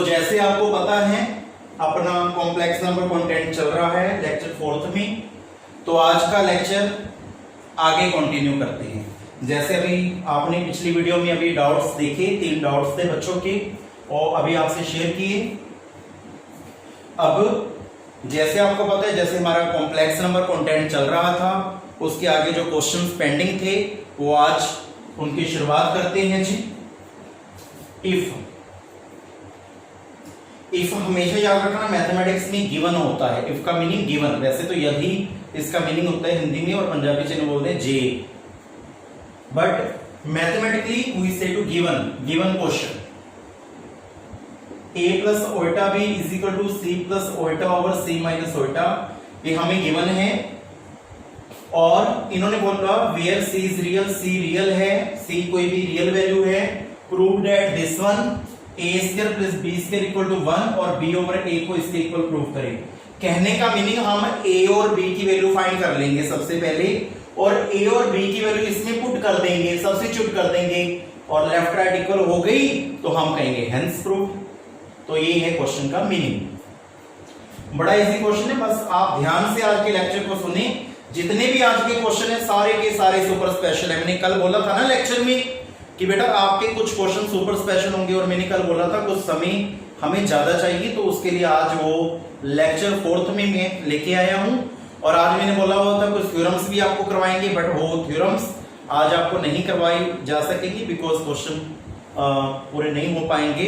जैसे आपको पता है अपना कॉम्प्लेक्स नंबर कंटेंट चल रहा है लेक्चर 4th में, तो आज का लेक्चर आगे कंटिन्यू करते हैं। जैसे अभी आपने पिछली वीडियो में अभी डाउट्स देखे, 3 डाउट्स थे बच्चों के और अभी आपसे शेयर किए। अब जैसे आपको पता है, जैसे हमारा कॉम्प्लेक्स नंबर कंटेंट चल रहा था, उसके आगे जो क्वेश्चंस पेंडिंग थे वो आज उनकी शुरुआत करते हैं जी। इफ हमेशा याद रखना मैथमेटिक्स में गिवन होता है। इफ का मीनिंग गिवन, वैसे तो यदि इसका मीनिंग होता है हिंदी में और पंजाबी से बोलते हैं जे, बट मैथमेटिकली वी से to given question a plus iota b is equal to c plus iota over c minus iota, ये हमें गिवन है। और इन्होंने बोला where c is real, c real है, c कोई भी रियल वैल्यू है, prove that this one a square plus b square equal to 1 और b ओवर a को इसके इक्वल प्रूव करें। कहने का मीनिंग हम a और b की वैल्यू फाइंड कर लेंगे सबसे पहले, और a और b की वैल्यू इसमें पुट कर देंगे, सब्स्टिट्यूट कर देंगे, और लेफ्ट राइट इक्वल हो गई तो हम कहेंगे हेंस प्रूव। तो ये है क्वेश्चन का मीनिंग। बड़ा इजी क्वेश्चन है, बस आप ध्यान से आज के लेक्चर को सुने। जितने भी आज के क्वेश्चन है सारे के सारे सुपर स्पेशल है। मैंने कल बोला था ना लेक्चर में कि बेटा आपके कुछ क्वेश्चन सुपर स्पेशल होंगे, और मैंने कल बोला था कुछ समय हमें ज्यादा चाहिए, तो उसके लिए आज वो लेक्चर 4th में मैं लेके आया हूं। और आज मैंने बोला हुआ था कुछ थ्योरम्स भी आपको करवाएंगे, बट वो थ्योरम्स आज आपको नहीं करवाई जा सकेगी बिकॉज क्वेश्चन पूरे नहीं हो पाएंगे।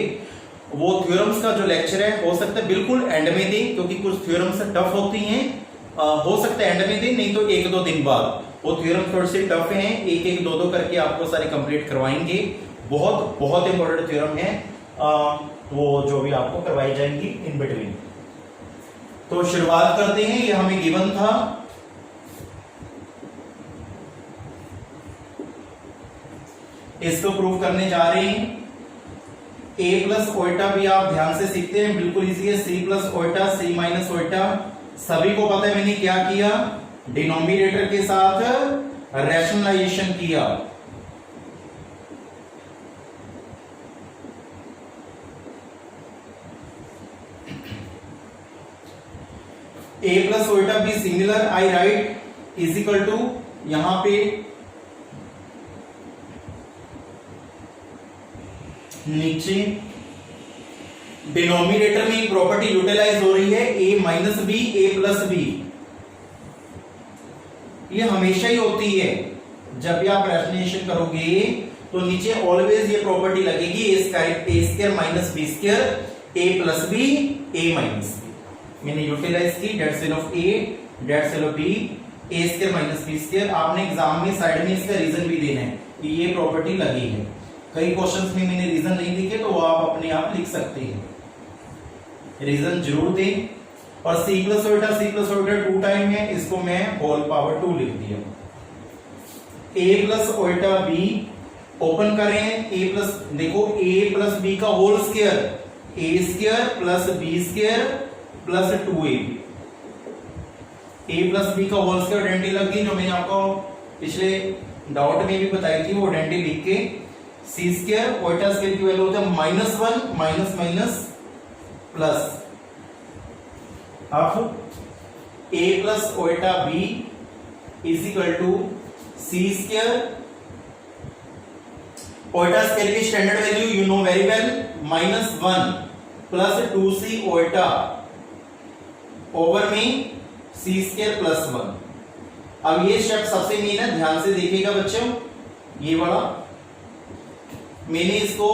वो थ्योरम्स का जो लेक्चर है हो सकता है बिल्कुल एंड में दे, क्योंकि कुछ थ्योरम्स टफ होती हैं, हो सकता है एंड में दे, नहीं तो 1-2 दिन बाद। वो थ्योरम थोड़े से टफ हैं, 1-1, 2-2 करके आपको सारे कंप्लीट करवाएंगे। बहुत बहुत इंपॉर्टेंट थ्योरम है वो जो भी आपको करवाई जाएंगी इन बिटवीन। तो शुरुआत करते हैं। ये हमें गिवन था, इसको प्रूव करने जा रहे हैं। a प्लस ओल्टा भी आप ध्यान से सीखते हैं, बिल्कुल इजी है। c प्लस ओल्टा, c माइनस ओल्टा, सभी को पता है मैंने क्या किया, डिनोमिनेटर के साथ रैशनलाइजेशन किया। a plus iota b similar, I write is equal to, यहां पे नीचे डिनोमिनेटर में प्रॉपर्टी यूटिलाइज हो रही है a minus b, a plus b. ये हमेशा ही होती है, जब भी आप रैशनलाइजेशन करोगे तो नीचे ऑलवेज ये प्रॉपर्टी लगेगी, a square minus b square, a plus b, a minus b. मैंने यूटिलाइज की date sale of a, date sale of b, a square minus b square. आपने एग्जाम में साइड में इसका रीजन भी देना है कि ये प्रॉपर्टी लगी है। कई क्वेश्चंस में मैंने रीजन नहीं लिखे तो वो आप अपने आप लिख सकते हैं, रीजन जरूर दें। और c प्लस ओल्टा 2 टाइम है, इसको मैं होल पावर 2 लिख दिया। a plus iota b, open करें, a प्लस, देखो a प्लस b का whole square, a square plus b square plus 2ab। a plus b का होल स्क्वायर आइडेंटिटी लग गई, जो मैंने आपको पिछले डाउट में भी बताई थी, वो आइडेंटिटी लिख के c स्क्वायर ओल्टा स्क्वायर की वैल्यू होता है -1 माइनस माइनस प्लस। अब a plus iota b is equal to c square, ओल्टा square की standard value you know very well, -1 plus 2c iota over में c स्क्वायर प्लस 1। अब ये स्टेप सबसे main है, ध्यान से देखिएगा बच्चों। ये वाला मैंने इसको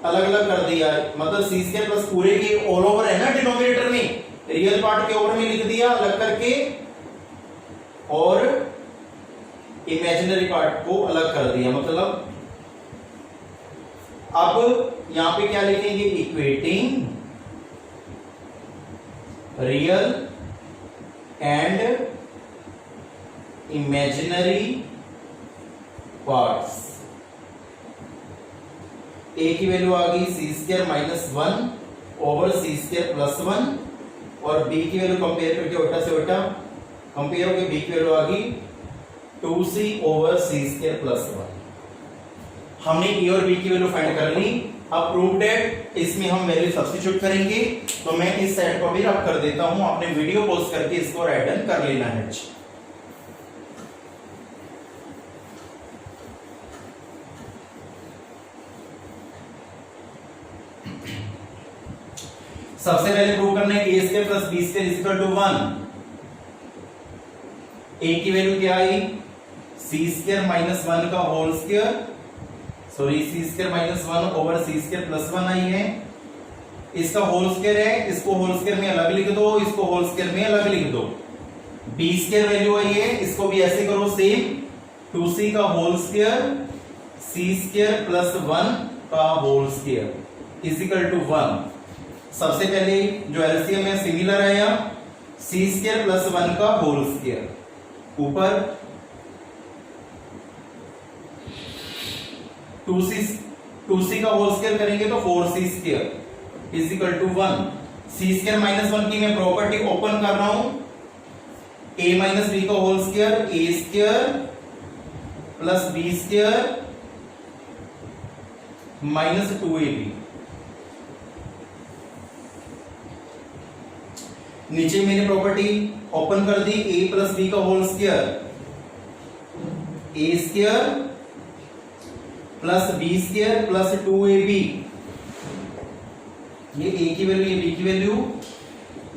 अलग अलग कर दिया है, मतलब c स्क्वायर प्लस पूरे के ऑल ओवर है ना डिनोमिनेटर में, रियल पार्ट के ओवर में लिख दिया अलग करके, और इमेजिनरी पार्ट को अलग कर दिया। मतलब अब यहां पे क्या लिखेंगे, equating real and imaginary parts. a की वैल्यू आ गई c square minus 1 over c square plus 1, और b की वैल्यू कंपेयर करके उल्टा से उल्टा कंपेयर होकर b की वैल्यू आ गई 2c over c square plus 1। हमने a और b की वैल्यू फाइंड कर ली। अब प्रूव डेट इसमें हम वैल्यू सब्स्टिट्यूट करेंगे, तो मैं इस सेट को भी रब कर देता हूं, आपने वीडियो पॉज करके इसको राइट डन कर लेना है। सबसे पहले प्रूव करना है a square plus b square is equal to 1। a की वैल्यू क्या आई, c स्क्वायर माइनस 1 का whole square, sorry c square minus 1 over c square plus 1 आई है। इसका होल स्क्वायर है, इसको होल स्क्वायर में अलग लिख दो, इसको होल स्क्वायर में अलग लिख दो। b स्क्वायर वैल्यू आई है, इसको भी ऐसे करो सेम, 2c का whole square c square plus 1 का whole square is equal to 1। सबसे पहले जो एलसीएम है सिमिलर है, या c स्क्वायर प्लस 1 का होल स्क्वायर, ऊपर 2c का होल स्क्वायर करेंगे तो 4c square is equal to 1। c square minus 1 की मैं प्रॉपर्टी ओपन कर रहा हूं, a माइनस b का whole square a square plus b square minus 2ab। नीचे मैंने प्रॉपर्टी ओपन कर दी, a प्लस बी का whole square a square plus b square plus 2ab। ये a की वैल्यू, ये b की वैल्यू।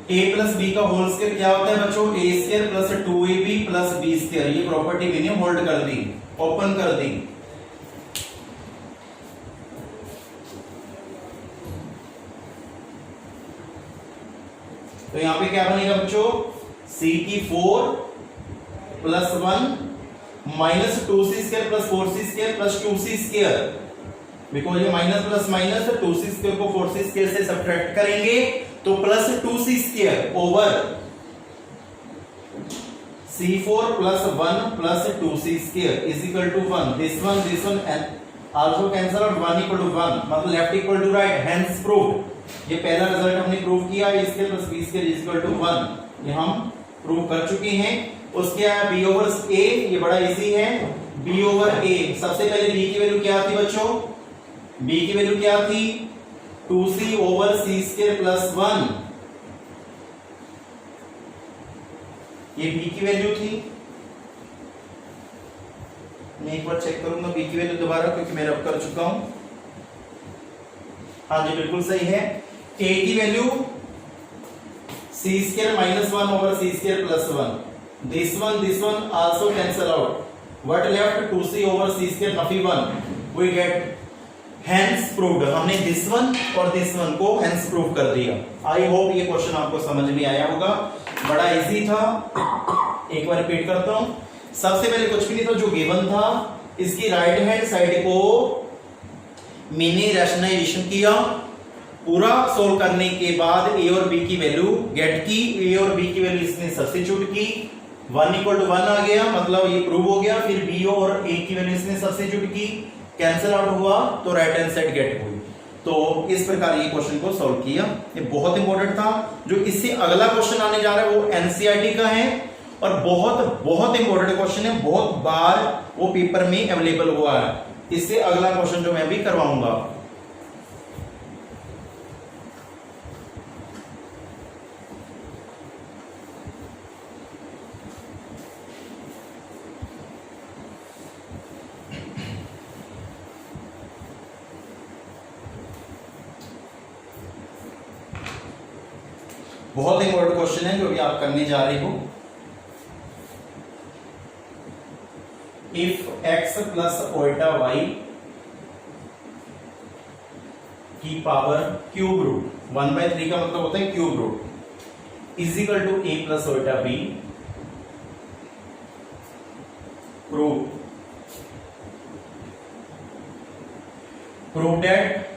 a प्लस b का होल स्क्वायर क्या होता है बच्चों, a square plus 2ab plus b square. ये प्रॉपर्टी मैंने होल्ड कर दी, ओपन कर दी। तो यहां पे क्या बनेगा बच्चों, c की 4 plus 1 minus 2c square plus 4c square plus 2c square, because ये minus plus minus 2c square को 4c स्क्वायर से सब्ट्रैक्ट करेंगे तो plus 2c square over c4 plus 1 plus 2c square is equal to 1। This one also cancel out, 1 equal to 1, मतलब left equal to right, hence proved. ये पहला result हमने prove किया, a square plus b square is equal to 1, ये हम prove कर चुके हैं। उसके बाद b ओवर a, ये बड़ा इजी है, b ओवर a। सबसे पहले b की वैल्यू क्या थी बच्चों, b की वैल्यू क्या थी, 2c over c square plus 1, ये b की वैल्यू थी। मैं एक बार चेक करूंगा b की वैल्यू दोबारा, क्योंकि मैं रब कर चुका हूं। हाँ जी बिल्कुल सही है। a की value c square minus 1 over c square plus 1, this one also cancel out, what left 2c over c square नफी 1, वी गेट हेंस प्रूव्ड। हमने दिस वन और दिस वन को हेंस प्रूव कर दिया। आई होप ये question आपको समझ में आया होगा, बड़ा इजी था। एक बार रिपीट करता हूं, सबसे पहले कुछ भी नहीं था, जो गिवन था इसकी राइट हैंड साइड को मैंने रैशनलाइजेशन किया, पूरा सोल्व करने के बाद a और b की वैल्यू गेट की, a और b की वैल्यू इसने सब्स्टिट्यूट की, 1 इक्वल टू 1 आ गया, मतलब ये प्रूव हो गया। फिर b और a की वैल्यू इसने सब्स्टिट्यूट की, कैंसिल आउट हुआ तो राइट हैंड साइड गेट हुई। तो इस प्रकार ये क्वेश्चन को सॉल्व किया। ये बहुत इंपॉर्टेंट था। जो इससे अगला क्वेश्चन आने जा रहा है वो एनसीईआरटी का है और बहुत बहुत इंपॉर्टेंट क्वेश्चन है, बहुत बार वो पेपर में अवेलेबल हुआ है। इससे अगला क्वेश्चन जो मैं भी करवाऊंगा। बहुत इंपॉर्टेंट क्वेश्चन है जो भी आप करने जा रहे हो। If x plus iota y की पावर क्यूब रूट 1/3 का मतलब होता है cube root is equal to a plus iota b, prove that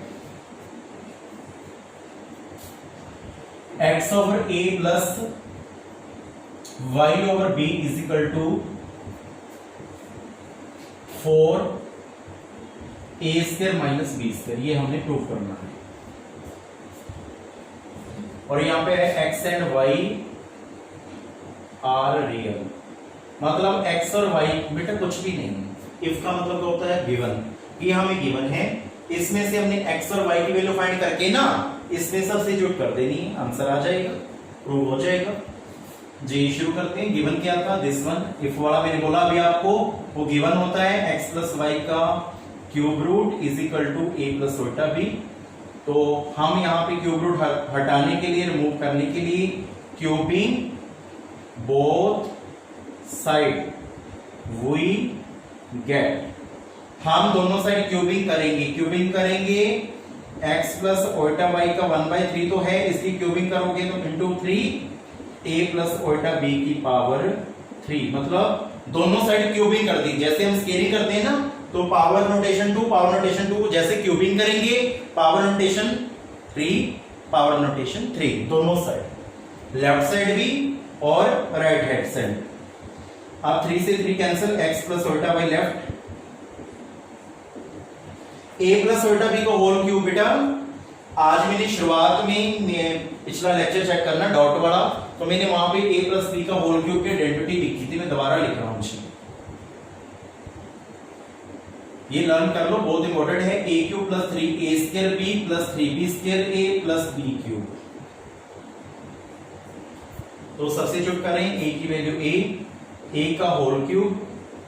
x over a plus y over b is equal to 4 a square minus b square, ये हमने prove करना है। और यहां पे है x and y are real, मतलब x और y बेटा कुछ भी नहीं। इफ का मतलब होता है गिवन, ये हमें गिवन है, इसमें से हमने x और y की वैल्यू फाइंड करके ना इसमें सब्स्टिट्यूट कर देनी है, आंसर आ जाएगा, प्रूव हो जाएगा जी। शुरू करते हैं। गिवन क्या था, दिस वन, इफ वाला मैंने बोला अभी आपको, वो गिवन होता है x प्लस वाई का cube root is equal to a plus उल्टा b। तो हम यहाँ पे क्यूब रूट हटाने के लिए, रिमूव करने के लिए cubing both side we get, हम दोनों साइड क्यूबिंग करेंगे। क्यूबिंग करेंगे x प्लस ओल्टा y का 1/3 तो है, इसकी क्यूबिंग करोगे तो into 3 a plus iota b की पावर 3, मतलब दोनों साइड क्यूबिंग कर दी। जैसे हम स्केलिंग करते हैं ना, तो पावर नोटेशन 2 पावर नोटेशन 2 जैसे क्यूबिंग करेंगे, पावर नोटेशन 3 पावर नोटेशन 3 दोनों साइड, लेफ्ट साइड भी और राइट हैंड साइड। अब 3 से 3 cancel, x plus iota y left, a plus iota b को होल क्यूब। बेटा आज मैंने शुरुआत में पिछला लेक्चर चेक करना डॉट वाला, तो मैंने वहां पे a प्लस b का होल क्यूब की आइडेंटिटी लिखी थी, मैं दोबारा लिख रहा हूं, ये लर्न कर लो, बहुत इंपॉर्टेंट है। a cube plus 3a square b plus 3b square a plus b cube. तो सब्स्टिट्यूट करें, a की वैल्यू a का whole cube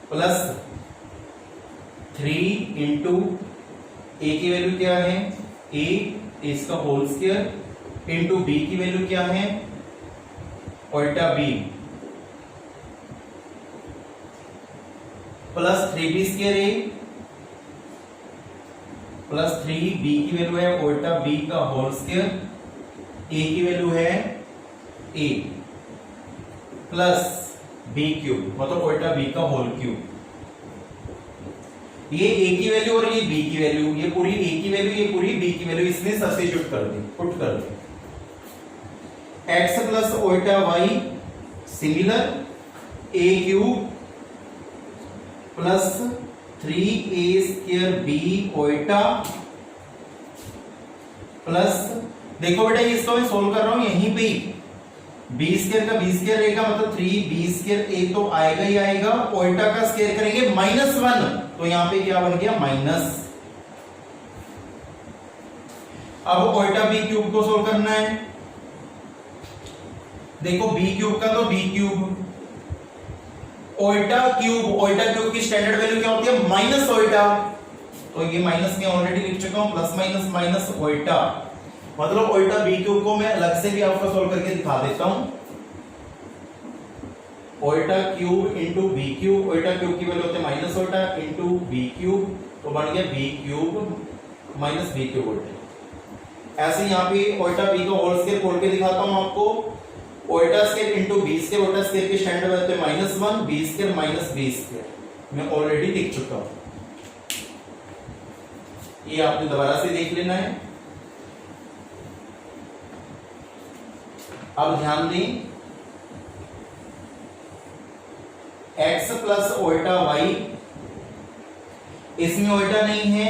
plus 3 into a की वैल्यू क्या है a, इसका होल स्क्वायर इंटू b की वैल्यू क्या है उल्टा b plus 3b square a plus 3b की वैल्यू है उल्टा b का होल स्क्वायर, a की वैल्यू है a प्लस b क्यूब, मतलब उल्टा b का होल क्यूब। ये a की वैल्यू और ये b की वैल्यू, ये पूरी a की वैल्यू, ये पूरी b की वैल्यू इसमें सब्स्टिट्यूट कर दी, पुट कर दी। x प्लस उल्टा y similar a cube plus 3a square b उल्टा प्लस, देखो बेटा इसको मैं सोल्व कर रहा हूं यहीं पे, b स्क्वायर का b स्क्वायर रहेगा, मतलब 3b स्क्वायर a तो आएगा ही आएगा, उल्टा का स्क्वायर करेंगे -1, तो यहां पे क्या बन गया माइनस। अब उल्टा b क्यूब को सोल्व करना है, देखो b क्यूब का तो b क्यूब, उल्टा क्यूब की स्टैंडर्ड वैल्यू क्या होती है माइनस उल्टा, तो ये माइनस में ऑलरेडी लिख चुका हूं, प्लस माइनस माइनस उल्टा, मतलब उल्टा b क्यूब को मैं अलग से भी आपको सोल्व करके दिखा देता हूं। उल्टा क्यूब इंटू b क्यूब, उल्टा क्यूब की वैल्यू होती है माइनस उल्टा इंटू b क्यूब, तो बन गया b cube minus b cube उल्टा। ऐसे यहां पे उल्टा b का होल स्क्वायर खोल के दिखाता हूं आपको, उल्टा स्क्वायर इंटू b स्क्वायर, उल्टा स्क्वायर की स्टैंडर्ड वैल्यू है -1, b square minus b square, मैं ऑलरेडी लिख चुका हूं, ये आपने दोबारा से देख लेना है। अब ध्यान दें, x प्लस उल्टा y, इसमें उल्टा नहीं है,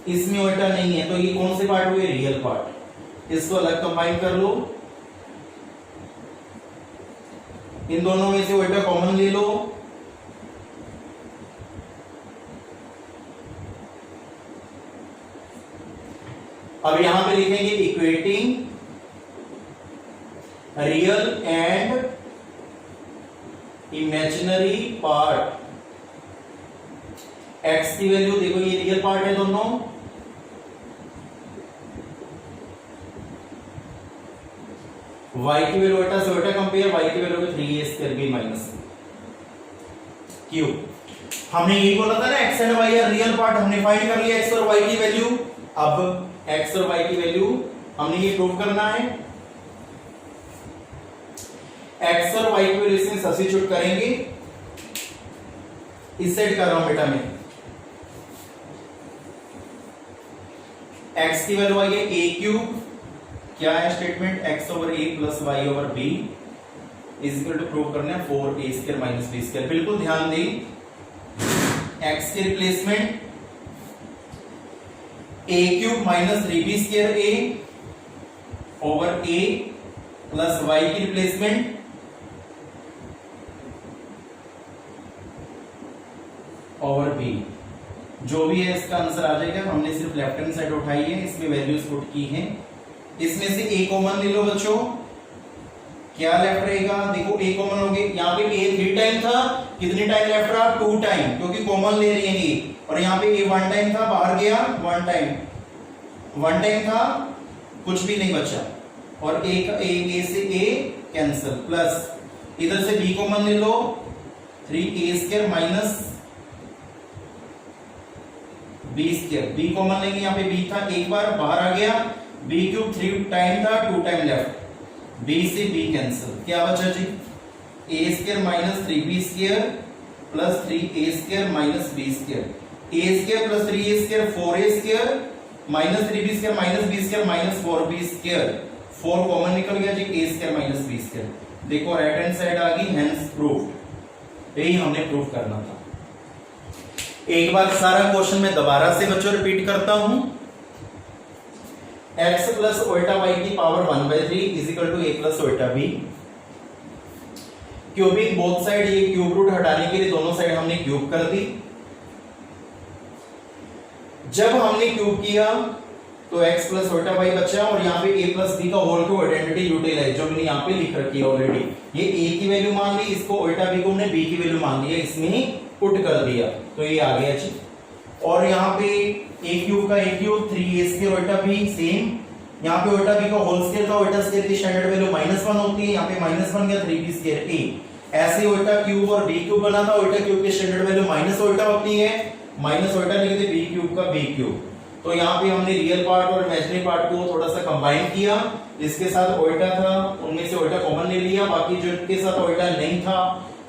इसमें उल्टा नहीं है, तो ये कौन से पार्ट हुए रियल पार्ट, इसको अलग कंबाइन कर लो, इन दोनों में से उल्टा कॉमन ले लो, अब यहां पे लिखेंगे equating real and imaginary part. x की वैल्यू देखो ये रियल पार्ट है दोनों, y की वैल्यू उल्टा से उल्टा कंपेयर, y की value 3a square b minus cube. हमने यही बोला था ना x and y are real part, हमने फाइंड कर लिया x और y की वैल्यू। अब x और y की वैल्यू हमने ये प्रूव करना है, x और y की वैल्यू इसमें सब्स्टिट्यूट करेंगे, इस साइड कर रहा हूं बेटा मैं, x की वैल्यू आई है a क्यूब, क्या है statement x over a plus y over b is equal to prove करना है 4a square minus b square. बिल्कुल ध्यान दें, x के replacement a cube minus 3b square a over a plus y की replacement over b, जो भी है इसका आंसर आ जाएगा। हमने सिर्फ लेफ्ट हैंड साइड उठाई है, इसमें वैल्यूज पुट की हैं। इसमें से ए कॉमन ले लो बच्चों, क्या लेफ्ट रहेगा? देखो ए कॉमन हो गया, यहाँ पे ए 3 टाइम था, कितनी टाइम लेफ्ट रहा? 2 टाइम, क्योंकि कॉमन ले रही है ए। और यहाँ पे ए 1 टाइम था, बाहर गया 1 टाइम था, कुछ भी नहीं बचा। और ए से ए कैंसिल, प्लस इधर से बी कॉमन ले लो, 3a² minus b²। B common लेंगे, यहाँ पे बी था, एक बार बाहर आ गया, b³ 3 टाइम था, 2 टाइम लेफ्ट, b से b कैंसिल, क्या बचा जी? a² minus 3b² plus 3a² minus b²। a² plus 3a² 4a² minus 3b² minus b² minus 4b²। 4 common निकल गया जी, a² माइनस b²। देखो राइट हैंड साइड आ गई, hence proved. यही हमने prove करना था। एक बार सारा क्वेश्चन मैं दोबारा से बच्चों रिपीट करता हूं। x प्लस उल्टा y की power 1/3 is equal to a plus उल्टा b। क्यूबिक बोथ साइड, ये क्यूब रूट हटाने के लिए दोनों साइड हमने क्यूब कर दी। जब हमने क्यूब किया तो x प्लस उल्टा y बचा, और यहाँ पे a प्लस b का होल को आइडेंटिटी यूटिलाइज जो मैंने यहाँ पे लिख रखी है ऑलरेडी। ये a की वैल्यू मान ली, इसको उल्टा b को हमने b की वैल्यू मान लिया, इसमें ही पुट कर दिया, तो ये आ गया जी। और यहाँ पे a³ का a³ 3a² उल्टा b सेम, यहाँ पे उल्टा b का होल स्क्वायर था, उल्टा स्क्वायर की स्टैंडर्ड वैल्यू -1 होती है, यहाँ पे माइनस बन गया 3b² a। ऐसे उल्टा क्यूब और b³ बना था, उल्टा क्यूब की स्टैंडर्ड वैल्यू माइनस उल्टा होती है, माइनस उल्टा लिखे थे b³ का b³। तो यहाँ पे हमने रियल पार्ट और इमेजिनरी पार्ट को थोड़ा सा कंबाइन किया, जिसके साथ उल्टा था उनमें से उल्टा कॉमन ले लिया, बाकी जो इनके साथ उल्टा नहीं था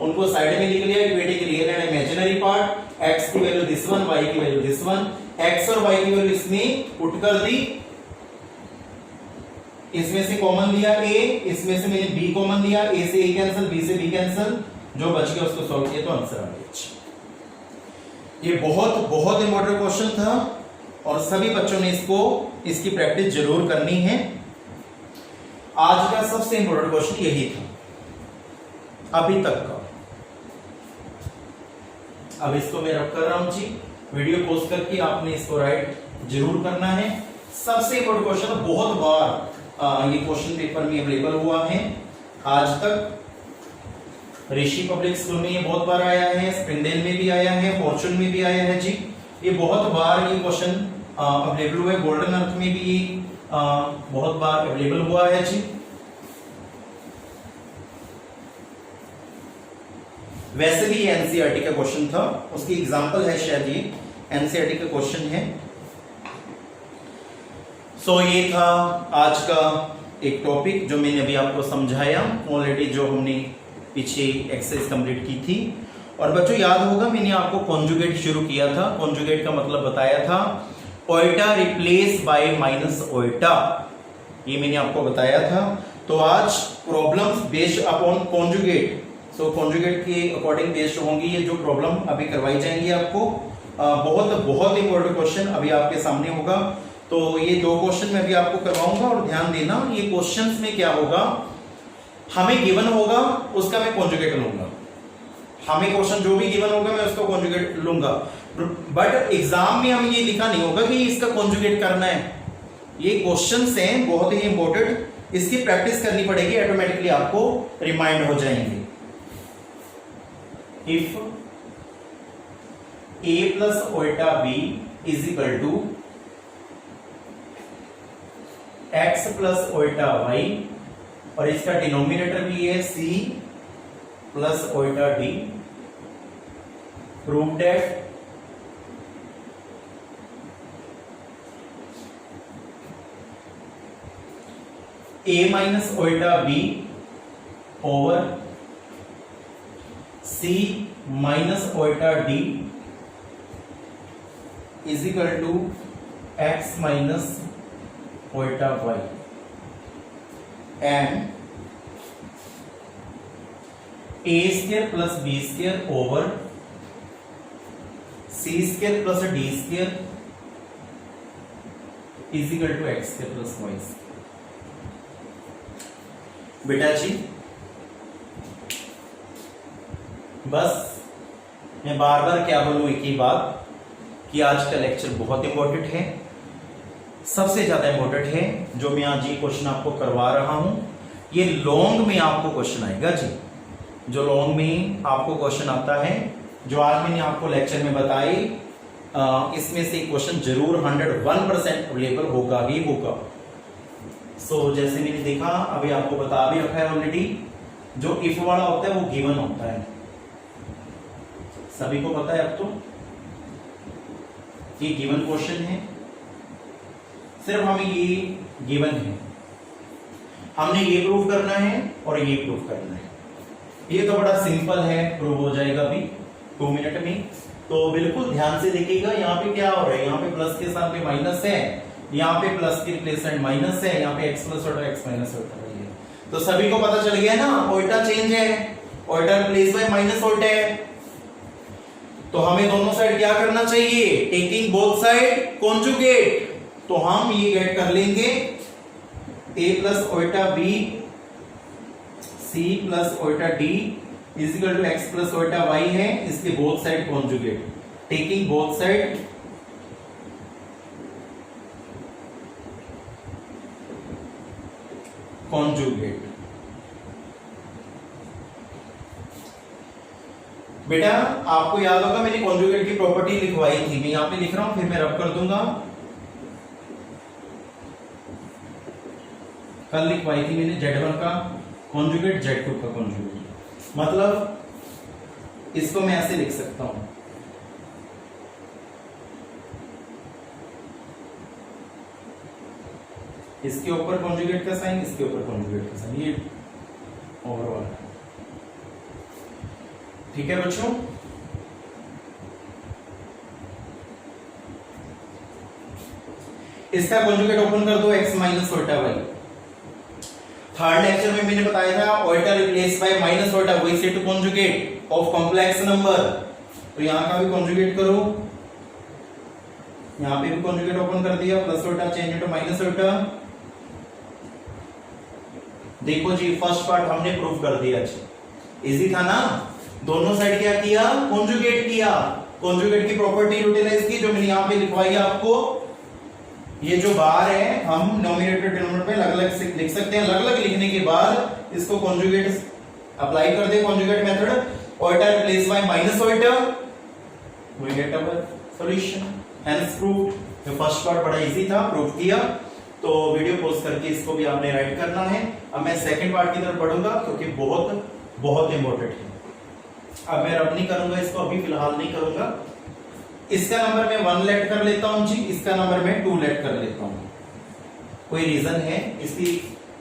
उनको साइड में लिख लिया, aquatic real and imaginary part. x की वैल्यू दिस वन, y की वैल्यू दिस वन, x और y की वैल्यू इसमें पुट कर दी, इसमें से कॉमन लिया a, इसमें से मैंने b कॉमन लिया, a से a कैंसिल, b से b कैंसिल, जो बच गया उसको सॉल्व किया तो आंसर आ गया। ये बहुत बहुत इंपॉर्टेंट क्वेश्चन था और सभी बच्चों ने इसकी प्रैक्टिस जरूर करनी है। आज का सबसे इंपॉर्टेंट क्वेश्चन यही था अभी तक का। अब इसको मैं रब कर रहा हूं जी, वीडियो पोस्ट करके आपने इसको राइट जरूर करना है। सबसे इंपॉर्टेंट क्वेश्चन, बहुत बार ये क्वेश्चन पेपर में अवेलेबल हुआ है आज तक। ऋषि पब्लिक स्कूल में ये बहुत बार आया है, स्प्रिंगडेल में भी आया है, फॉर्चून में भी आया है जी। ये बहुत बार ये क्वेश्चन अवेलेबल हुआ है, गोल्डन अर्थ में भी बहुत बार अवेलेबल हुआ है जी। वैसे भी एनसीईआरटी का क्वेश्चन था, उसकी एग्जांपल है शायद, ये एनसीईआरटी का क्वेश्चन है। सो ये था आज का एक टॉपिक जो मैंने अभी आपको समझाया ऑलरेडी, जो हमने पीछे एक्सरसाइज कंप्लीट की थी। और बच्चों याद होगा मैंने आपको कॉन्जुगेट शुरू किया था, कॉन्जुगेट का मतलब बताया था iota replace by minus iota, ये मैंने आपको बताया था। तो आज प्रॉब्लम्स बेस्ड अपॉन कॉन्जुगेट, सो कॉन्जुगेट के अकॉर्डिंग बेस्ड होंगी ये जो प्रॉब्लम अभी करवाई जाएंगी आपको। बहुत बहुत इंपॉर्टेंट क्वेश्चन अभी आपके सामने होगा। तो ये 2 क्वेश्चन मैं भी आपको करवाऊंगा और ध्यान देना, ये क्वेश्चंस में क्या होगा, हमें गिवन होगा उसका मैं कॉन्जुगेट लूंगा, हमें क्वेश्चन जो भी गिवन होगा मैं उसका कॉन्जुगेट लूंगा। बट एग्जाम में हमें ये लिखा नहीं होगा कि इसका कॉन्जुगेट करना है। ये क्वेश्चंस हैं बहुत ही इंपॉर्टेंट, इसकी प्रैक्टिस करनी पड़ेगी, ऑटोमेटिकली आपको रिमाइंड हो जाएंगे। इफ a प्लस उल्टा b is equal to x plus उल्टा y, और इसका डिनोमिनेटर भी है c प्लस उल्टा d, prove that a minus उल्टा b ओवर c माइनस उल्टा d is equal to x minus उल्टा y, and a square plus b square over c square plus d square is equal to x square plus y square. बेटा जी बस मैं बार बार क्या बोलूं, एक ही बात कि आज का लेक्चर बहुत इंपॉर्टेंट है, सबसे ज्यादा इंपॉर्टेंट है। जो मैं आज ये क्वेश्चन आपको करवा रहा हूं, ये लॉन्ग में आपको क्वेश्चन आएगा जी। जो लॉन्ग में आपको क्वेश्चन आता है, जो आज मैंने आपको लेक्चर में बताई, इसमें से क्वेश्चन जरूर 101% अवेलेबल होगा ही होगा। सो जैसे मैंने देखा, अभी आपको बता भी रखा है ऑलरेडी, जो इफ वाला होता है वो गिवन होता है, सभी को पता है। अब तो ये गिवन क्वेश्चन है, सिर्फ हमें ये गिवन है, हमने ये प्रूव करना है और ये प्रूव करना है। ये तो बड़ा सिंपल है, प्रूव हो जाएगा अभी 2 मिनट में। तो बिल्कुल ध्यान से देखिएगा, यहाँ पे क्या हो रहा है, यहाँ पे प्लस के साथ में माइनस है, यहाँ पे प्लस के रिप्लेसमेंट माइनस है, यहाँ पे एक्स प्लस और एक्स माइनस होता है। तो सभी को पता चल गया ना, उल्टा चेंज है, उल्टा रिप्लेस बाय माइनस उल्टा है। तो हमें दोनों साइड क्या करना चाहिए, टेकिंग बोथ साइड कॉन्जुगेट। तो हम ये गेट कर लेंगे, a plus iota b c plus iota d is equal to x plus iota y है, इसके both side conjugate, taking both side conjugate. बेटा आपको याद होगा, मैंने कॉन्जुगेट की प्रॉपर्टी लिखवाई थी, मैं यहां पे लिख रहा हूं, फिर मैं रब कर दूंगा। कल लिखवाई थी मैंने Z1 का कॉन्जुगेट, Z2 का कॉन्जुगेट। मतलब इसको मैं ऐसे लिख सकता हूं, इसके ऊपर कॉन्जुगेट का साइन, इसके ऊपर कॉन्जुगेट का साइन, ये ओवरऑल। ठीक है बच्चों, इसका कॉन्जुगेट ओपन कर दो, x minus iota y। Third lecture में मैंने बताया था, iota replace by minus iota, वही से to conjugate of complex number. तो यहां का भी कॉन्जुगेट करो, यहां पे भी कॉन्जुगेट ओपन कर दिया, प्लस ओल्टा चेंज टू माइनस ओल्टा। देखो जी, फर्स्ट पार्ट हमने प्रूव कर दिया जी, इजी था ना। दोनों साइड क्या किया, कॉन्जुगेट किया, कॉन्जुगेट की प्रॉपर्टी यूटिलाइज की, जो मैंने यहां पे लिखवाई है आपको। ये जो बार है, हम नोमिनेटर डिनोमिनेटर पे अलग-अलग लिख सकते हैं। अलग-अलग लिखने के बाद इसको कॉन्जुगेट अप्लाई कर दे, conjugate method, iota replace by minus iota, we get our solution, hence proved. तो फर्स्ट पार्ट बड़ा इजी था, प्रूव किया। तो वीडियो पॉज करके इसको भी आपने राइट करना है। अब मैं सेकंड पार्ट की तरफ बढ़ूंगा, क्योंकि बहुत बहुत इंपॉर्टेंट है। अब मैं रब नहीं करूंगा इसको, अभी फिलहाल नहीं करूंगा। इसका नंबर मैं 1 लेट कर लेता हूं जी, इसका नंबर मैं 2 लेट कर लेता हूं। कोई रीजन है, इसकी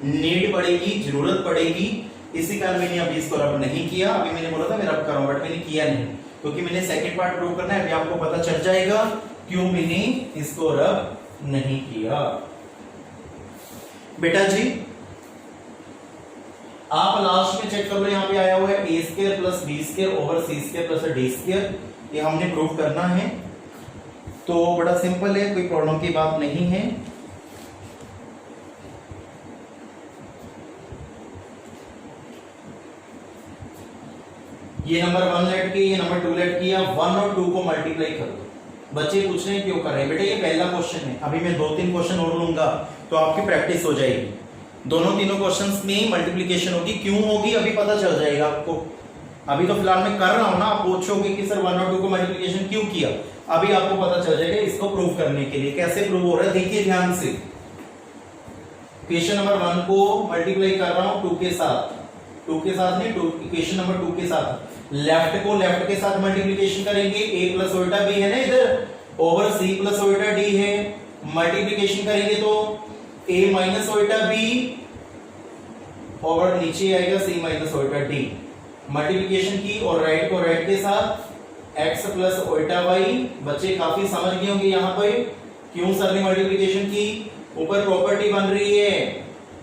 नीड पड़ेगी, जरूरत पड़ेगी, इसी कारण मैंने अभी इसको रब नहीं किया। अभी मैंने बोला था मैं रब करूंगा, बट मैंने किया नहीं, क्योंकि मैंने सेकंड पार्ट प्रूव करना है। अभी आपको पता चल जाएगा क्यों मैंने इसको रब नहीं किया। बेटा जी आप लास्ट में चेक कर लो, यहां पे आया हुआ है a² plus b² over c² plus d²। ये हमने प्रूव करना है, तो बड़ा सिंपल है, कोई प्रॉब्लम की बात नहीं है। ये नंबर 1 लेट किया, ये नंबर 2 लेट किया, 1 और 2 को मल्टीप्लाई कर दो। बच्चे पूछ रहे हैं क्यों कर रहे हैं, बेटा ये पहला क्वेश्चन है, अभी मैं 2-3 क्वेश्चन और लूंगा तो आपकी प्रैक्टिस हो जाएगी। दोनों तीनों क्वेश्चंस में मल्टीप्लिकेशन होगी, क्यों होगी अभी पता चल जाएगा आपको। अभी तो फिलहाल मैं कर रहा हूं ना, आप पूछोगे कि सर 1 और 2 को मल्टीप्लिकेशन क्यों किया, अभी आपको पता चल जाएगा। इसको प्रूव करने के लिए कैसे प्रूव हो रहा है देखिए ध्यान से। क्वेश्चन नंबर 1 को मल्टीप्लाई कर रहा हूं 2 के साथ, 2 के साथ नहीं, क्वेश्चन नंबर 2 के साथ। लेफ्ट को लेफ्ट के साथ मल्टीप्लिकेशन करेंगे, a प्लस ओल्टा b है ना इधर, over c plus iota d है, मल्टीप्लिकेशन करेंगे तो a minus iota b over नीचे आएगा c minus iota d। Multiplication की और राइट को राइट के साथ x प्लस ओल्टा y। बच्चे काफी समझ गए होंगे यहाँ पर क्यों सर ने मल्टीप्लिकेशन की। ऊपर प्रॉपर्टी बन रही है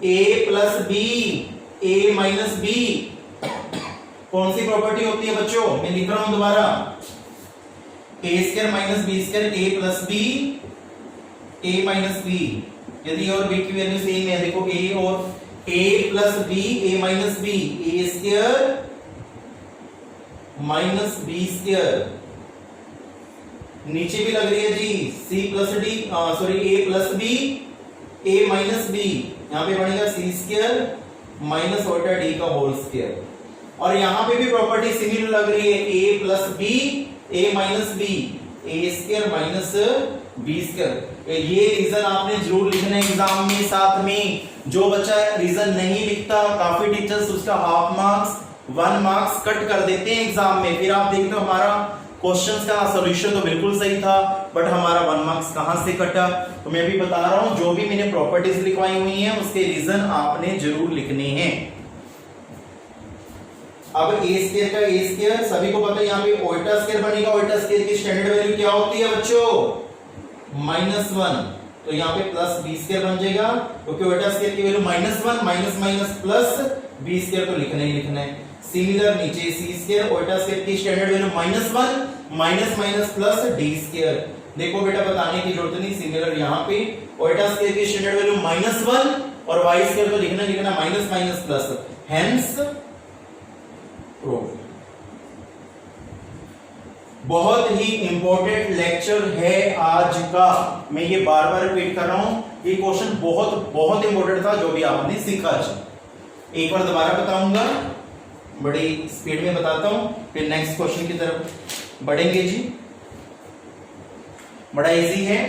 a plus b, a minus b। कौन सी प्रॉपर्टी होती है बच्चों, मैं लिख रहा हूं दोबारा, a² minus b² a plus b a minus b। यदि और b की वैल्यू सेम है, देखो a और a plus b a minus b, a² minus b²। नीचे भी लग रही है जी, C plus D sorry A plus b a minus b, यहां पे बनेगा सी स्क्वायर माइनस ओटा डी का होल स्क्वायर। और यहां पे भी प्रॉपर्टी सिमिलर लग रही है, ए plus b a minus b a square minus b square. ये रीजन आपने जरूर लिखना है एग्जाम में। साथ में जो बच्चा रीजन नहीं लिखता, काफी टीचर्स उसका हाफ मार्क्स 1 मार्क्स कट कर देते हैं एग्जाम में। फिर आप देखते हो हमारा क्वेश्चंस का सॉल्यूशन तो बिल्कुल सही था, बट हमारा 1 मार्क्स कहां से कटा। तो मैं भी बता रहा हूं, जो भी मैंने प्रॉपर्टीज लिखवाई हुई हैं उसके रीजन आपने जरूर लिखने हैं। अब ए स्क्वायर का ए स्क्वायर सभी को पता है, यहाँ पे ओल्टा स्क्वायर बनेगा। ओल्टा स्क्वायर की स्टैंडर्ड वैल्यू क्या होती है बच्चों? -1। तो यहाँ पे प्लस बी स्क्वायर बन जाएगा, क्योंकि ओल्टा स्क्वायर की value -1 minus minus plus b square तो लिखना ही लिखना है। सिमिलर नीचे सी स्क्वायर ओल्टा स्क्वायर की standard value -1 minus minus plus d square. देखो बेटा बताने की जरूरत नहीं, सिमिलर यहाँ पे ओल्टा स्क्वायर की स्टैंडर्ड वैल्यू -1 और वाई स्क्वायर तो लिखना लिखना minus minus plus, hence proof. बहुत ही इंपॉर्टेंट लेक्चर है आज का, मैं ये बार बार रिपीट कर रहा हूं। ये क्वेश्चन बहुत बहुत इंपॉर्टेंट था जो भी आपने सीखा आज। एक बार दोबारा बताऊंगा, बड़ी स्पीड में बताता हूं, फिर नेक्स्ट क्वेश्चन की तरफ बढ़ेंगे जी। बड़ा इजी है।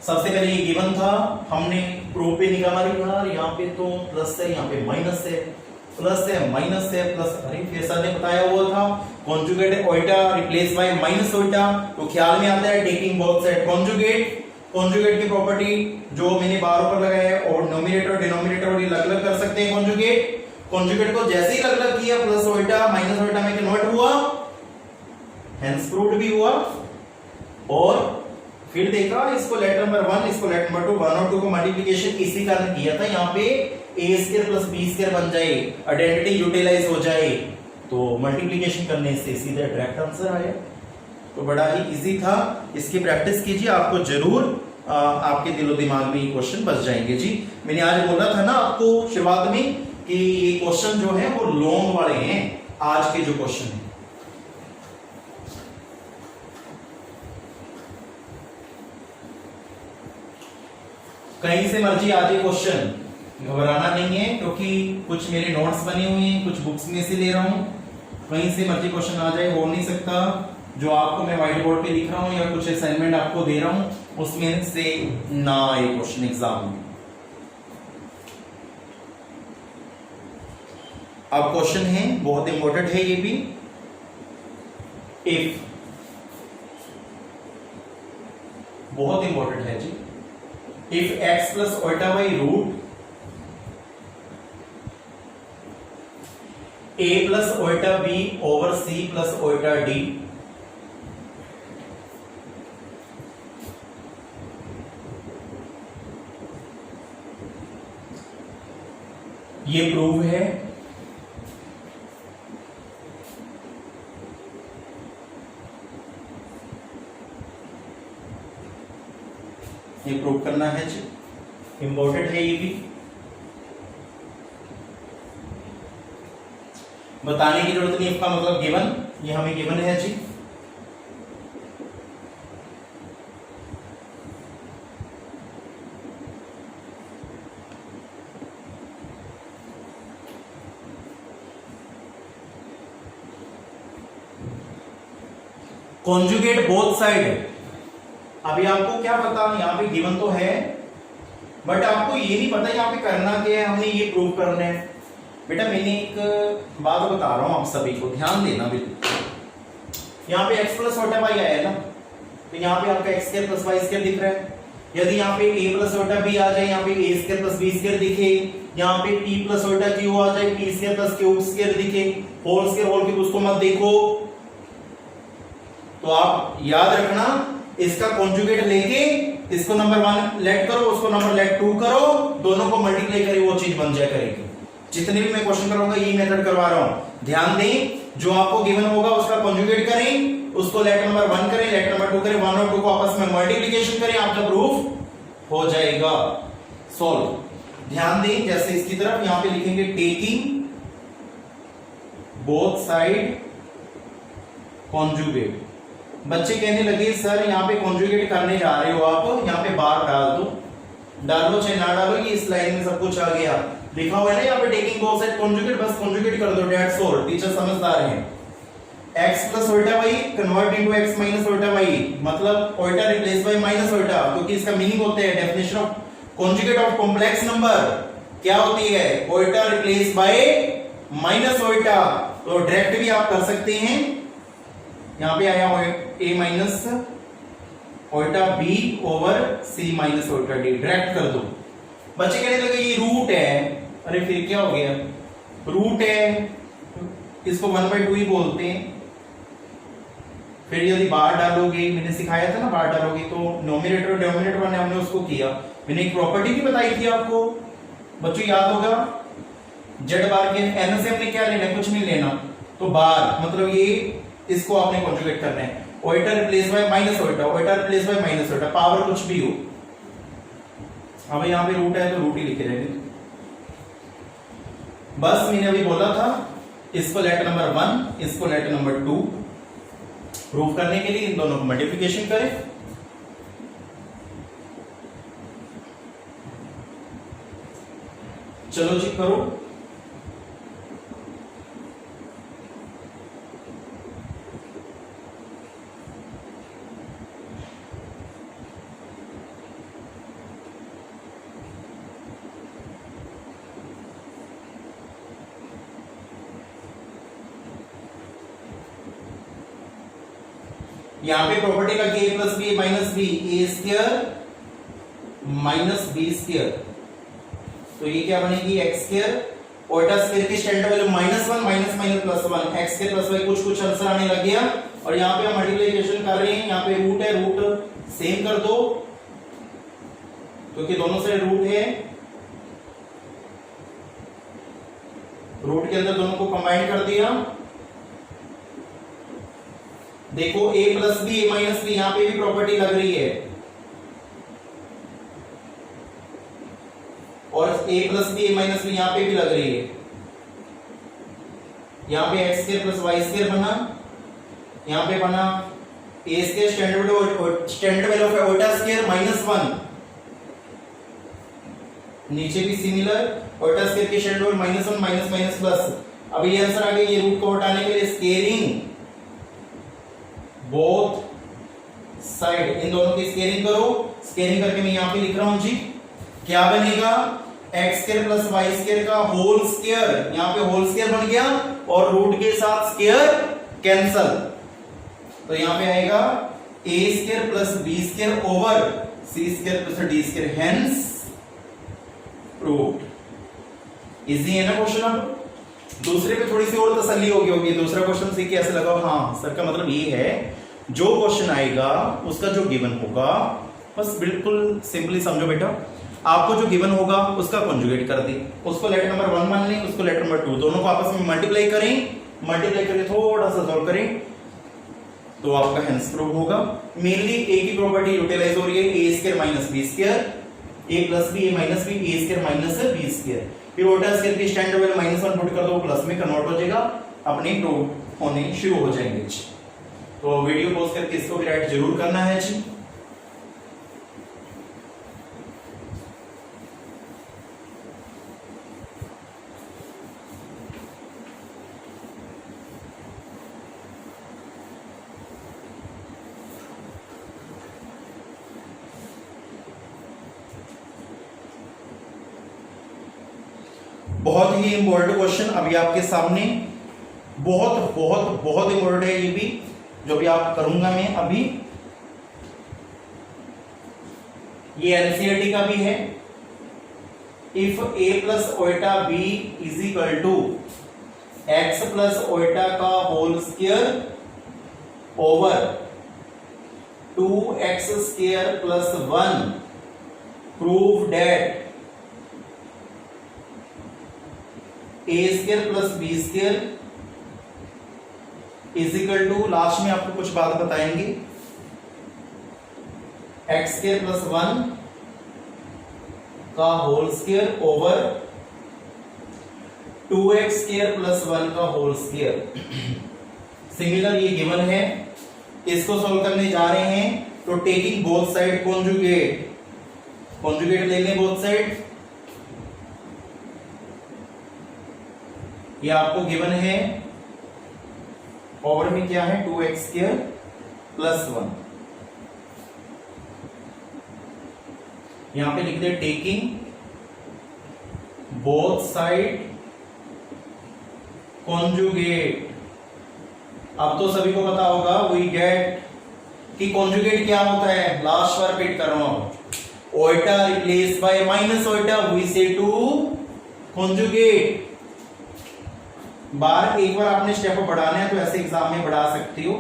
सबसे पहले ये गिवन था, हमने प्रूफ पे निकाला यार, यहाँ पे तो प्लस है, यहाँ पे माइनस है, प्लस है माइनस है प्लस। अरे फिर सर ने बताया हुआ था conjugate ओल्टा replace by minus iota, तो ख्याल में आता है taking both side conjugate. Conjugate की प्रॉपर्टी जो मैंने बार ऊपर लगाया है, और नोमिनेटर डिनोमिनेटर अलग अलग कर सकते हैं कॉन्जुगेट। कॉन्जुगेट को जैसे ही अलग अलग किया, प्लस ओल्टा माइनस ओल्टा में कन्वर्ट हुआ, हेंस प्रूव्ड भी हुआ। और फिर देखा इसको लेटर नंबर 1, इसको लेटर नंबर 2, 1 और 2 को मल्टीप्लिकेशन इसी कारण किया था, यहाँ पे ए स्क्वायर प्लस बी स्क्वायर बन जाए, आइडेंटिटी यूटिलाइज हो जाए, तो मल्टीप्लिकेशन करने से सीधा डायरेक्ट आंसर आया। तो बड़ा ही इजी था, इसकी प्रैक्टिस कीजिए, आपको जरूर आपके दिलो दिमाग में ये क्वेश्चन बच जाएंगे जी। मैंने आज बोला था ना आपको शुरुआत में कि ये क्वेश्चन जो है वो लॉन्ग वाले हैं, आज के जो क्वेश्चन है। कहीं से मर्जी आ जाए क्वेश्चन, घबराना नहीं है, क्योंकि कुछ मेरे नोट्स बने हुए हैं, कुछ बुक्स में से ले रहा हूं। कहीं से मर्जी क्वेश्चन आ जाए, हो नहीं सकता जो आपको मैं व्हाइट बोर्ड पे लिख रहा हूं या कुछ असाइनमेंट आपको दे रहा हूं उसमें से ना आए क्वेश्चन एग्जाम में। अब क्वेश्चन है बहुत इंपॉर्टेंट है ये भी। इफ बहुत इंपॉर्टेंट है जी। If x plus iota by root a plus iota b over c plus iota d ये प्रूव है। ये प्रूव करना है जी, इंपॉर्टेंट है ये भी। बताने की जरूरत नहीं, इसका मतलब गिवन, ये हमें गिवन है जी। Conjugate both side. अभी आपको क्या पता, यहाँ पे गिवन तो है, बट आपको ये नहीं पता यहाँ पे करना क्या है, हमने ये प्रूव करना है। बेटा मैंने एक बात बता रहा हूं आप सभी को, ध्यान देना बिल्कुल। यहाँ पे x प्लस ओल्टा y आया है ना, तो यहाँ पे आपका x square plus y square दिख रहा है। यदि यहाँ पे a प्लस ओल्टा b आ जाए, यहाँ पे a square plus b square दिखे, यहाँ पे p प्लस ओल्टा q आ जाए, p square plus q square दिखे, होल स्क्वायर होल क्यूब उसको मत देखो। तो आप याद रखना, इसका कॉन्जुगेट लेके इसको नंबर 1 लेट करो, उसको नंबर लेट 2 करो, दोनों को मल्टीप्लाई करे वो चीज बन जाए करेगी। जितने भी मैं क्वेश्चन कराऊंगा ये मेथड करवा रहा हूं, ध्यान दें। जो आपको गिवन होगा उसका कॉन्जुगेट करें, उसको लेट नंबर 1 करें, लेट नंबर 2 करें, 1 और 2 को आपस में मल्टीप्लिकेशन करें, आपका प्रूफ हो जाएगा सॉल्व। ध्यान दें, जैसे इसकी तरफ यहां पे लिखेंगे टेकिंग बोथ साइड कॉन्जुगेट, बच्चे कहने लगे सर यहाँ पे कॉन्जुगेट करने जा रहे हो आप, यहाँ पे बार डाल दो, डालो चाहे ना डालो, ये इस लाइन में सब कुछ आ गया, लिखा हुआ है ना यहाँ पे टेकिंग बोथ साइड कॉन्जुगेट, बस कॉन्जुगेट कर दो, दैट्स ऑल। टीचर समझदार है। x plus iota y convert into x minus iota y, मतलब iota replace by minus iota, क्योंकि इसका मीनिंग होता है definition of conjugate of complex number क्या होती है, iota replace by minus iota. तो डायरेक्ट भी आप कर सकते हैं, यहां पे आया a minus iota b over c minus iota d, direct कर दो। बच्चे कहने लगे ये रूट है, अरे फिर क्या हो गया, रूट है इसको 1/2 ही बोलते हैं। फिर यदि बार डालोगे, मैंने सिखाया था ना बार डालोगे तो नोमिनेटर और डिनोमिनेटर में हमने उसको किया, मैंने एक प्रॉपर्टी भी बताई थी आपको, बच्चों याद होगा, जेड बार के एन से हमने क्या लेना, कुछ नहीं लेना, तो बार मतलब ये इसको आपने कॉन्जुगेट करना है, iota replace by minus iota, iota replace by minus iota, power कुछ भी हो। अब यहाँ पे रूट है तो रूट ही लिखे रहेंगे। बस मैंने अभी बोला था इसको लेटर नंबर 1, इसको लेटर नंबर 2 प्रूफ करने के लिए इन दोनों को मल्टीप्लिकेशन करें। चलो जी करो। यहां पे प्रॉपर्टी लगी a plus b minus b, a square minus b square, तो ये क्या बनेगी x स्क्वायर, ओल्टा स्क्वायर की standard value -1 minus minus plus 1, x square plus y, कुछ आंसर आने लग गया। और यहाँ पे हम मल्टीप्लिकेशन कर रहे हैं, यहाँ पे रूट है, रूट सेम कर दो क्योंकि दोनों से रूट है, रूट के अंदर दोनों को कंबाइन कर दिया। देखो a plus b a minus b, यहां पे भी प्रॉपर्टी लग रही है, और a plus b a minus b यहां पे भी लग रही है। यहां पे x square plus y square बना, यहां पे बना a square standard value of iota square -1, नीचे भी सिमिलर ओल्टा स्क्वायर की standard value -1 minus minus plus. अब ये आंसर आ गया, ये रूट को हटाने के लिए स्केयरिंग बोथ साइड, इन दोनों की स्केयरिंग करो। स्केयरिंग करके मैं यहां पे लिख रहा हूं जी, क्या बनेगा, x square plus y square का होल स्क्वायर, यहां पे होल स्क्वायर बन गया और रूट के साथ स्क्वायर कैंसल, तो यहां पे आएगा a square plus b square over c square plus d square, hence proved. Easy है ना क्वेश्चन। अब दूसरे पे थोड़ी सी और तसल्ली हो गई होगी, दूसरा क्वेश्चन से कैसे लगा, हाँ सर का मतलब ये है जो क्वेश्चन आएगा उसका जो गिवन होगा, बस बिल्कुल सिंपली समझो बेटा, आपको जो गिवन होगा उसका कॉन्जुगेट कर दे, उसको लेटर नंबर 1 मान लें, उसको लेटर नंबर 2, दोनों को आपस में मल्टीप्लाई करें, मल्टीप्लाई करके थोड़ा सा सॉल्व करें तो आपका हेंस प्रूव होगा। मेनली ए की प्रॉपर्टी यूटिलाइज हो रही है, ए square minus b square, A plus b a minus b, a square minus b square, फिर ओल्टा स्क्वायर की स्टैंडर्ड वैल्यू -1 पुट कर दो, प्लस में कन्वर्ट हो जाएगा, अपने प्रूव होने शुरू हो जाएंगे। तो वीडियो पॉज करके इसको भी राइट जरूर करना है जी। बहुत ही इंपॉर्टेंट क्वेश्चन अभी आपके सामने, बहुत बहुत बहुत इंपॉर्टेंट है ये भी, जो भी आप करूंगा मैं अभी। ये एनसीईआरटी का भी है। If a plus iota b is equal to x plus iota का whole square over 2x square plus 1, prove that a square plus b square is equal to, last में आपको कुछ बात बताएंगे, x स्क्वायर प्लस 1 का whole square over 2x square plus 1 का whole square. Similar ये given है, इसको सॉल्व करने जा रहे हैं तो taking both side conjugate, conjugate ले लें बोथ साइड। ये आपको गिवन है, पावर में क्या है 2x² + 1। यहां पे लिख दे टेकिंग बोथ साइड कॉन्जुगेट। अब तो सभी को पता होगा वी गेट कि कॉन्जुगेट क्या होता है, लास्ट बार रिपीट कर रहा हूं, iota replace by minus iota we से टू कॉन्जुगेट। बार एक बार आपने स्टेप बढ़ाना है तो ऐसे एग्जाम में बढ़ा सकते हो।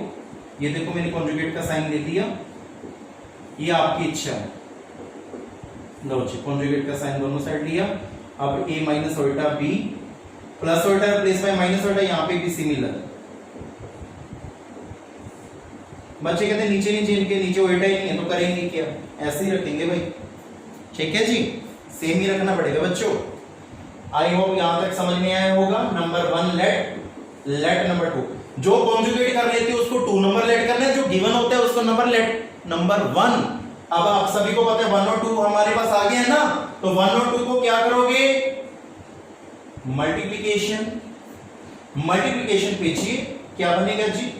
ये देखो मैंने कॉन्जुगेट का साइन दे दिया, ये आपकी इच्छा है। लो जी कॉन्जुगेट का साइन दोनों साइड लिया। अब a minus iota b plus Oita replace by minus Oita, यहां पे भी सिमिलर। बच्चे कहते हैं नीचे नीचे इनके नीचे ओइटा ही नहीं है तो करेंगे क्या, ऐसे ही रखेंगे भाई। ठीक है जी, सेम ही रखना पड़ेगा बच्चों। आई होप यहां तक समझ में आया होगा। नंबर 1 लेट नंबर 2, जो कॉन्जुगेट कर रहे थे उसको 2 नंबर लेट करना है, जो गिवन होता है उसको नंबर लेट नंबर 1। अब आप सभी को पता है 1 और 2 हमारे पास आ गए हैं ना, तो 1 और 2 को क्या करोगे, मल्टीप्लिकेशन। मल्टीप्लिकेशन कीजिए, क्या बनेगा जी,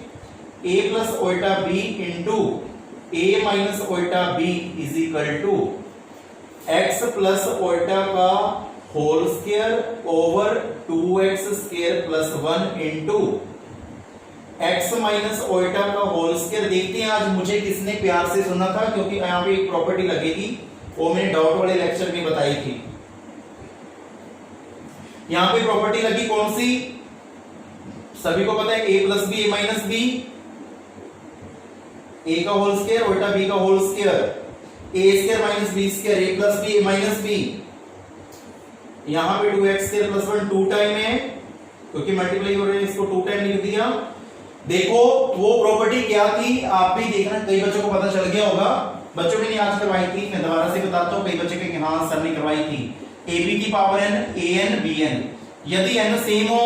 a plus iota b into a minus iota b is equal to x plus iota का whole square over 2x square plus 1 into x minus iota का होल स्क्वायर। देखते हैं आज मुझे किसने प्यार से सुना था, क्योंकि यहां पे एक प्रॉपर्टी लगेगी वो मैंने डाउट वाले लेक्चर में बताई थी। यहां पे प्रॉपर्टी लगी कौन सी, सभी को पता है a plus b a minus b, a का होल स्क्वायर ओइटा b का whole square, a square minus b square, a plus b a minus b. यहां पे 2x स्क्वायर प्लस 1 2 टाइम है, क्योंकि मल्टीप्लाई हो रहे हैं इसको 2 टाइम लिख दिया। देखो वो प्रॉपर्टी क्या थी, आप भी देखना, कई बच्चों को पता चल गया होगा। बच्चों ने आज करवाई थी, मैं दोबारा से बताता हूं, कई बच्चे कहेंगे हाँ सर ने करवाई थी। ab की पावर n an bn, यदि n सेम हो,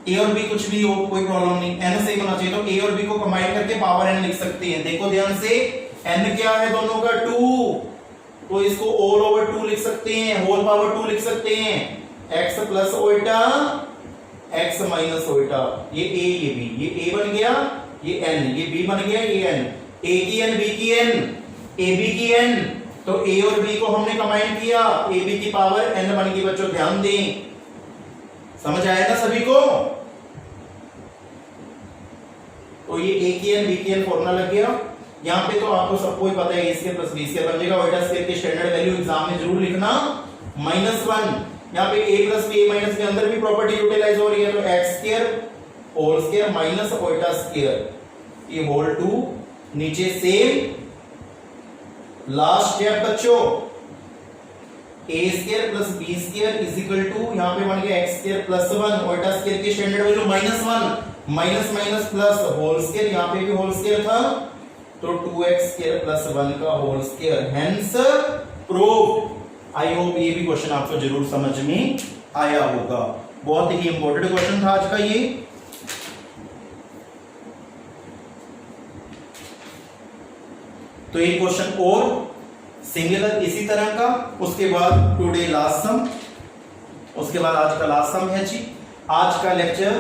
a और b कुछ भी हो कोई प्रॉब्लम नहीं, n सेम होना चाहिए, तो a और b को कंबाइन करके पावर n लिख सकते हैं। देखो ध्यान से, n क्या है दोनों का 2, तो इसको ऑल ओवर 2 लिख सकते हैं, होल पावर 2 लिख सकते हैं। x plus Oita x minus Oita, ये a ये b, ये a बन गया, ये n, ये b बन गया, ये n, a की n b की n, ab की n, तो a और b को हमने कंबाइन किया, ab की पावर n बन गई। बच्चों ध्यान दें, समझ आया ना सभी को, तो ये a की n b की n फॉर्मूला लग गया। यहां पे तो आपको सबको ही पता है a square plus b square बन जाएगा। ओइटा स्क्वायर की स्टैंडर्ड वैल्यू एग्जाम में जरूर लिखना -1। यहाँ पे a प्लस b माइनस के अंदर भी प्रॉपर्टी यूटिलाइज हो रही है, तो x square whole square minus iota square, ये होल 2 नीचे सेम। लास्ट स्टेप बच्चों, a square plus b square is equal to, यहाँ पे बन गया x square plus 1, iota square की standard value -1, minus minus plus whole square, यहाँ पे भी होल स्क्वायर था, तो 2x स्क्वायर प्लस 1 का whole square, hence proved. I hope ये भी क्वेश्चन आपको जरूर समझ में आया होगा। बहुत ही इंपॉर्टेंट क्वेश्चन था आज का ये। तो एक क्वेश्चन और सिमिलर इसी तरह का, उसके बाद टुडे लास्ट सम, उसके बाद आज का लास्ट सम है जी। आज का लेक्चर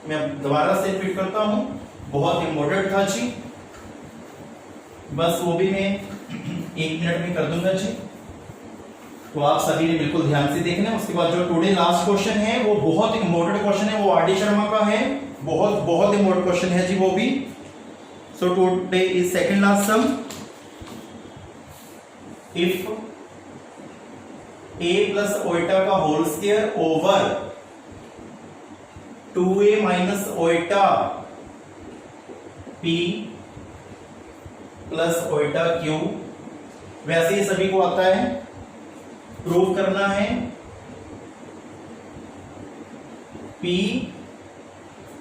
मैं दोबारा से रिपीट करता हूं, बहुत इंपॉर्टेंट था जी, बस वो भी मैं 1 मिनट में कर दूंगा जी, तो आप सभी ने बिल्कुल ध्यान से देखना है। उसके बाद जो टुडे लास्ट क्वेश्चन है वो बहुत इंपॉर्टेंट क्वेश्चन है, वो आर.डी. शर्मा का है, बहुत बहुत इंपॉर्टेंट क्वेश्चन है जी वो भी। So today is second last sum, if a plus iota का whole square over 2a minus iota p plus iota q, वैसे ही सभी को आता है, प्रूव करना है p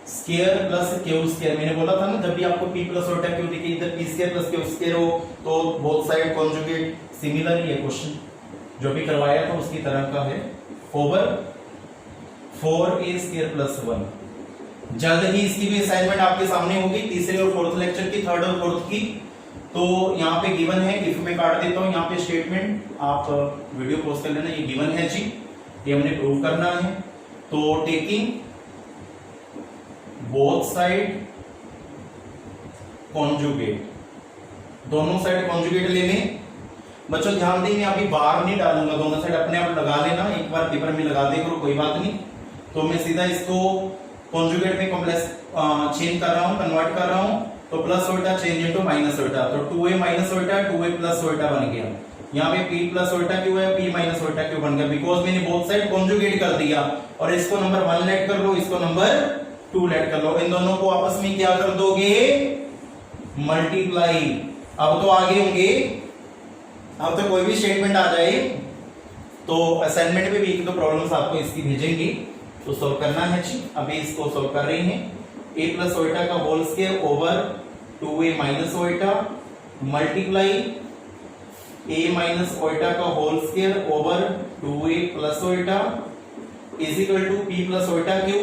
square plus q square. मैंने बोला था ना, जब भी आपको p प्लस ओइटा q दिखे, इधर p square plus q square हो, तो बोथ साइड कॉन्जुगेट, सिमिलर ही है क्वेश्चन जो भी करवाया था उसकी तरह का है, ओवर 4a स्क्वायर प्लस 1। जल्द ही इसकी भी असाइनमेंट आपके सामने होगी, तीसरे और फोर्थ लेक्चर की, थर्ड और फोर्थ की। तो यहाँ पे गिवन है, इफ में काट देता हूँ यहाँ पे स्टेटमेंट, आप वीडियो पोस्ट कर लेना, ये गिवन है जी, ये हमने प्रूव करना है। तो टेकिंग बोथ साइड कॉन्जुगेट, दोनों साइड कॉन्जुगेट ले लें। बच्चों ध्यान दें, मैं अभी बार नहीं डालूंगा, दोनों साइड अपने आप लगा लेना, एक बार पेपर में लगा दे करो, कोई बात नहीं। तो मैं सीधा इसको कॉन्जुगेट में कॉम्प्लेक्स चेंज कर रहा हूं, कन्वर्ट कर रहा हूं। तो प्लस उल्टा चेंज इनटू माइनस उल्टा, तो 2a माइनस उल्टा 2a प्लस उल्टा बन गया। यहाँ पे p प्लस उल्टा क्यों है, p माइनस उल्टा क्यों बन गया, बिकॉज मैंने बोथ साइड कॉन्जुगेट कर दिया। और इसको नंबर 1 लेट कर लो, इसको नंबर 2 लेट कर लो, इन दोनों को आपस में क्या कर दोगे, मल्टीप्लाई। अब तो आगे होंगे, अब तो कोई भी स्टेटमेंट आ जाए तो असाइनमेंट में भी एक दो प्रॉब्लम्स आपको इसकी भेजेंगे, तो सॉल्व करना है जी। अभी इसको सॉल्व कर रहे हैं, a प्लस ओल्टा का whole square over 2a minus iota multiply a minus iota का whole square over 2a plus iota is equal to p plus iota q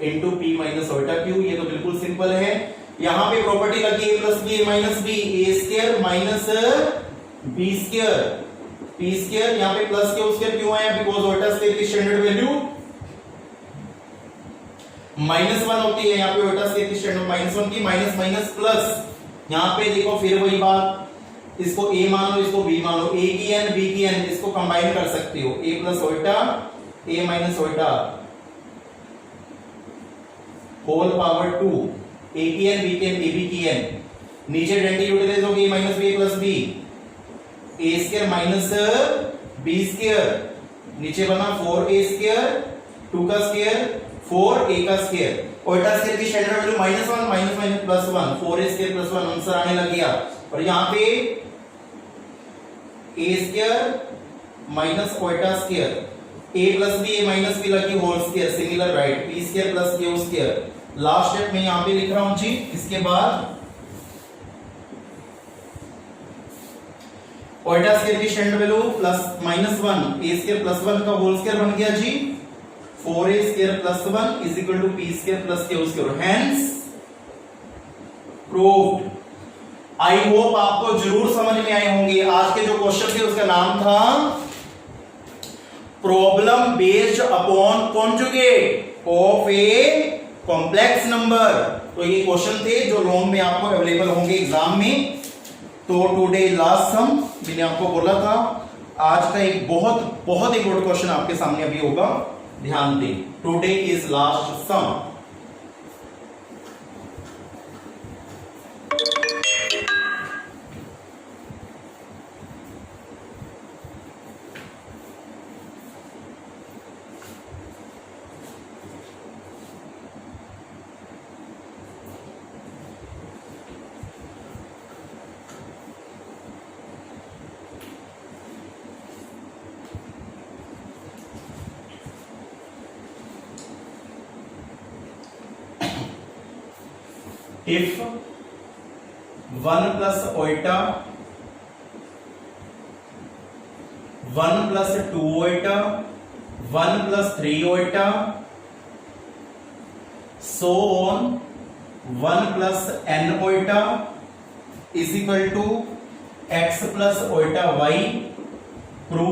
into p minus iota q. ये तो बिल्कुल simple है। यहां पे property लगी a plus b minus b, a square minus b square, p square, यहाँ पे plus के स्क्वायर क्यों आया, बिकॉज ओल्टा स्क्वायर की स्टैंडर्ड वैल्यू -1 होती है। यहाँ पे ओल्टा स्क्वायर की स्टैंडर्ड -1 की, माइनस माइनस प्लस। यहाँ पे देखो फिर वही बात, इसको a मान लो, इसको b मान लो, a की n b की n, इसको कंबाइन कर सकते हो, a plus iota a minus iota whole power 2, a की n b की n a b की n, नीचे डेंटी यूटिलाइज होगी a minus b plus b, a square minus b square, नीचे बना 4a स्क्वायर, 2 का स्क्वायर 4a का स्क्वायर, ओल्टा स्क्वायर की standard value -1 minus minus plus 1, 4a square plus 1 answer आने लग गया। और यहाँ पे a स्क्वायर माइनस ओल्टा square, a plus b a minus b लगी whole square, similar right, p square plus q square. Last step में यहाँ पे लिख रहा हूं जी। इसके बाद ओल्टा स्क्वायर की standard value plus -1, a square plus 1 का होल स्क्वायर बन गया जी, 4a square plus 1 is equal to p square plus q square, hence proved. I hope आपको जरूर समझ में आए होंगे। आज के जो क्वेश्चन थे उसका नाम था problem based upon conjugate of a complex number. तो ये क्वेश्चन थे जो लॉन्ग में आपको अवेलेबल होंगे एग्जाम में। तो टुडे लास्ट सम, मैंने आपको बोला था आज का एक बहुत बहुत इंपॉर्टेंट क्वेश्चन आपके सामने अभी होगा, ध्यान दें। Today is last sum. If 1 plus iota 1 plus 2 iota 1 plus 3 iota so on 1 plus n iota is equal to x plus iota y, proof